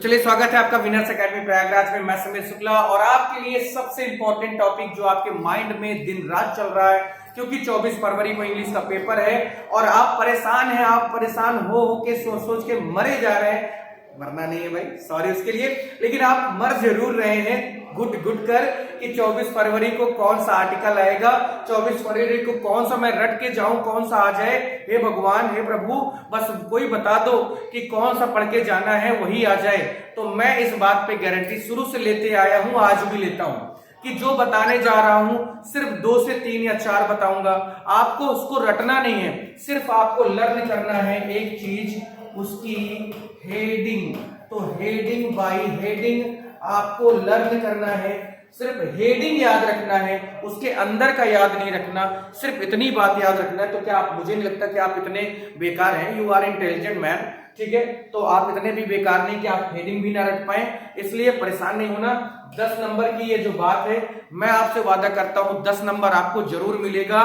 चलिए स्वागत है आपका विनर्स एकेडमी प्रयागराज में। मैं समीर शुक्ला और आपके लिए सबसे इंपॉर्टेंट टॉपिक जो आपके माइंड में दिन रात चल रहा है, क्योंकि 24 फरवरी को इंग्लिश का पेपर है और आप परेशान हैं। आप परेशान हो के सोच सोच के मरे जा रहे हैं। मरना नहीं है भाई, सॉरी उसके लिए, लेकिन आप मर जरूर रहे हैं गुट गुट कर कि 24 फरवरी को कौन सा आर्टिकल आएगा, 24 फरवरी को कौन सा मैं रट के जाऊं, कौन सा आ जाए। हे भगवान, हे प्रभु, बस कोई बता दो कि कौन सा पढ़ के जाना है, वही आ जाए। तो मैं इस बात पे गारंटी शुरू से लेते आया हूं, आज भी लेता हूं कि जो बताने जा रहा हूं सिर्फ 2 से 3 या 4 बताऊंगा। आपको उसको रटना नहीं है, सिर्फ आपको लर्न करना है एक चीज, उसकी हेडिंग। तो हेडिंग बाय हेडिंग आपको लर्न करना है। सिर्फ हेडिंग याद रखना है, उसके अंदर का याद नहीं रखना, सिर्फ इतनी बात याद रखना है। तो क्या आप, मुझे नहीं लगता कि आप इतने बेकार हैं, यू आर इंटेलिजेंट मैन, ठीक है। तो आप इतने भी बेकार नहीं कि आप हेडिंग भी ना रख पाए, इसलिए परेशान नहीं होना। 10 नंबर की ये जो बात है, मैं आपसे वादा करता हूं 10 नंबर आपको जरूर मिलेगा,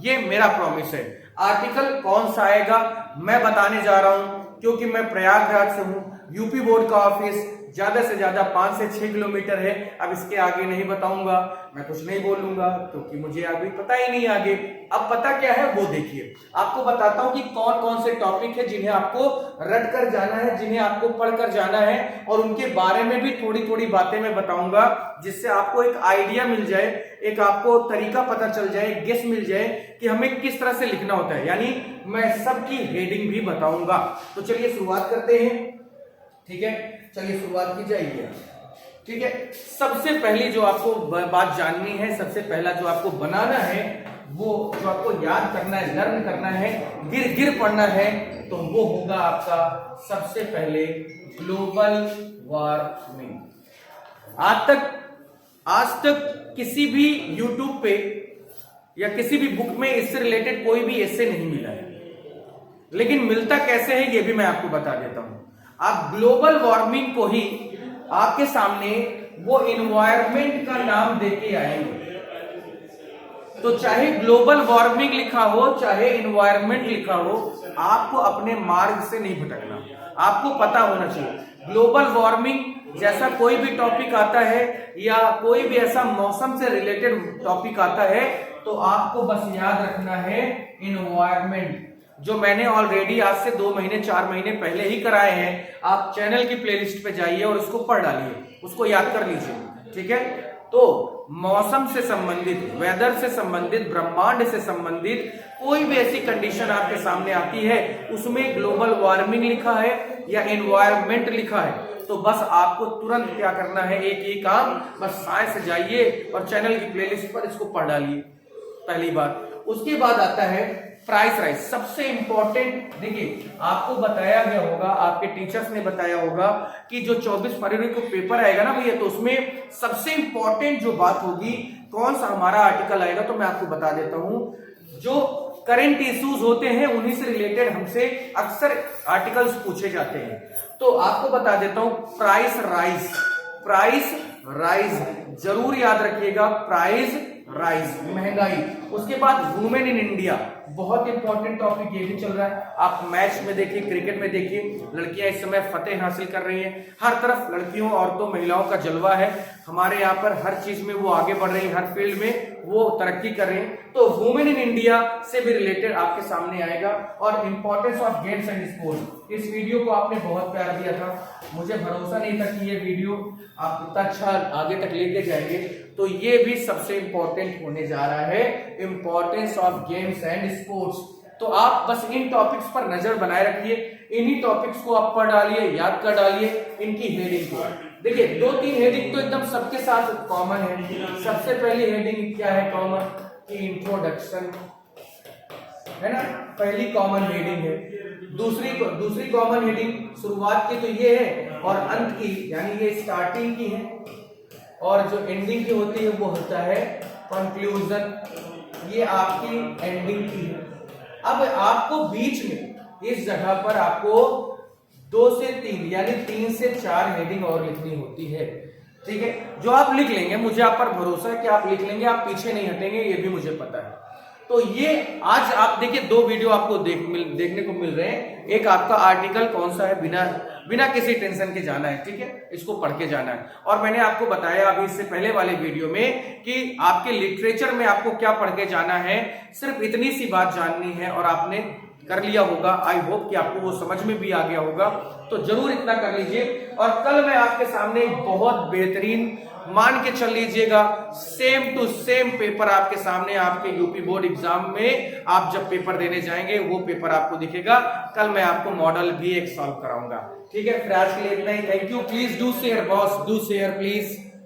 ये मेरा प्रॉमिस है। आर्टिकल कौन सा आएगा मैं बताने जा रहा हूं, क्योंकि मैं प्रयागराज से हूं। यूपी बोर्ड का ऑफिस ज्यादा से ज्यादा 5 से 6 किलोमीटर है। अब इसके आगे नहीं बताऊंगा, मैं कुछ नहीं बोलूंगा, क्योंकि मुझे अभी पता ही नहीं आगे। अब पता क्या है वो देखिए, आपको बताता हूं कि कौन कौन से टॉपिक है जिन्हें आपको रट कर जाना है, जिन्हें आपको पढ़ कर जाना है, और उनके बारे में भी थोड़ी थोड़ी बातें मैं बताऊंगा, जिससे आपको एक आइडिया मिल जाए, एक आपको तरीका पता चल जाए, गेस मिल जाए कि हमें किस तरह से लिखना होता है। यानी मैं सबकी हेडिंग भी बताऊंगा। तो चलिए शुरुआत करते हैं, ठीक है। चलिए शुरुआत की जाएगी, ठीक है। सबसे पहली जो आपको बात जाननी है, सबसे पहला जो आपको बनाना है, वो जो आपको याद करना है, लर्न करना है, गिर गिर पढ़ना है, तो वो होगा आपका सबसे पहले ग्लोबल वार्मिंग। आज तक किसी भी यूट्यूब पे या किसी भी बुक में इससे रिलेटेड कोई भी ऐसे नहीं मिला है, लेकिन मिलता कैसे है ये भी मैं आपको बता देता हूं। आप ग्लोबल वार्मिंग को ही आपके सामने वो इन्वायरमेंट का नाम देके आएंगे। तो चाहे ग्लोबल वार्मिंग लिखा हो, चाहे इन्वायरमेंट लिखा हो, आपको अपने मार्ग से नहीं भटकना, आपको पता होना चाहिए। ग्लोबल वार्मिंग जैसा कोई भी टॉपिक आता है या कोई भी ऐसा मौसम से रिलेटेड टॉपिक आता है, तो आपको बस याद रखना है इन्वायरमेंट, जो मैंने ऑलरेडी आज से 2 महीने 4 महीने पहले ही कराए हैं। आप चैनल की प्लेलिस्ट पे जाइए और उसको पढ़ डालिए, उसको याद कर लीजिए, ठीक है। तो मौसम से संबंधित, वेदर से संबंधित, ब्रह्मांड से संबंधित कोई भी ऐसी कंडीशन आपके सामने आती है, उसमें ग्लोबल वार्मिंग लिखा है या एनवायरमेंट लिखा है, तो बस आपको तुरंत क्या करना है, एक ही काम, बस साइंस से जाइए और चैनल की प्लेलिस्ट पर इसको पढ़ डालिए, पहली बात। उसके बाद आता है प्राइस राइज, सबसे इंपॉर्टेंट। देखिए आपको बताया गया होगा, आपके टीचर्स ने बताया होगा कि जो 24 फरवरी को पेपर आएगा ना भैया, तो उसमें सबसे इंपॉर्टेंट जो बात होगी, कौन सा हमारा आर्टिकल आएगा, तो मैं आपको बता देता हूं। जो करंट इश्यूज होते हैं उन्हीं से रिलेटेड हमसे अक्सर आर्टिकल्स पूछे जाते हैं, तो आपको बता देता हूं प्राइस राइज। प्राइस राइज जरूर याद रखिएगा, प्राइस राइज, महंगाई। उसके बाद वुमेन इन इंडिया, बहुत इंपॉर्टेंट टॉपिक ये भी चल रहा है। आप मैच में देखिए, क्रिकेट में देखिए, लड़कियां इस समय फतेह हासिल कर रही हैं, हर तरफ लड़कियों, औरतों, महिलाओं का जलवा है। हमारे यहाँ पर हर चीज में वो आगे बढ़ रही है, हर फील्ड में वो तरक्की कर रहे हैं। तो वुमेन इन इंडिया से भी रिलेटेड आपके सामने आएगा। और importance of games and sports, इस वीडियो को आपने बहुत प्यार दिया था, मुझे भरोसा नहीं था कि ये वीडियो आप इतना अच्छा आगे तक लेके जाएंगे, तो ये भी सबसे इंपॉर्टेंट होने जा रहा है, importance of games and sports. तो आप बस इन टॉपिक्स पर नजर बनाए रखिए, इन्हीं टॉपिक्स को आप पढ़ डालिए, याद कर डालिए, इनकी हेडिंग को। देखिए 2-3 हेडिंग तो एकदम सबके साथ कॉमन है। सबसे पहली हेडिंग क्या है कॉमन, की इंट्रोडक्शन है ना, पहली कॉमन हेडिंग है। दूसरी कॉमन हेडिंग शुरुआत की तो ये है, और अंत की, यानी ये स्टार्टिंग की है, और जो एंडिंग की होती है वो होता है कंक्लूजन, ये आपकी एंडिंग की है। अब आपको बीच में इस जगह पर आपको 2 से 3 यानी 3 से 4 हेडिंग और लिखनी होती है, ठीक है, जो आप लिख लेंगे, मुझे आप पर भरोसा है कि आप लिख लेंगे, आप पीछे नहीं हटेंगे, ये भी मुझे पता है। तो ये आज आप देखिए 2 वीडियो आपको देखने को मिल रहे हैं। एक आपका आर्टिकल कौन सा है, बिना किसी टेंशन के जाना है, ठीक है, इसको पढ़ के जाना है। और मैंने आपको बताया अभी इससे पहले वाले वीडियो में कि आपके लिटरेचर में आपको क्या पढ़ के जाना है, सिर्फ इतनी सी बात जाननी है और आपने कर लिया होगा। आई होप कि आपको वो समझ में भी आ गया होगा, तो जरूर इतना कर लीजिए। और कल मैं आपके सामने बहुत बेहतरीन, मान के चल लीजिएगा, सेम टू सेम पेपर आपके सामने, आपके यूपी बोर्ड एग्जाम में आप जब पेपर देने जाएंगे वो पेपर आपको दिखेगा। कल मैं आपको मॉडल भी एक सॉल्व कराऊंगा, ठीक है। फिर आज के लिए इतना ही। Thank you. Please do share boss, do share please.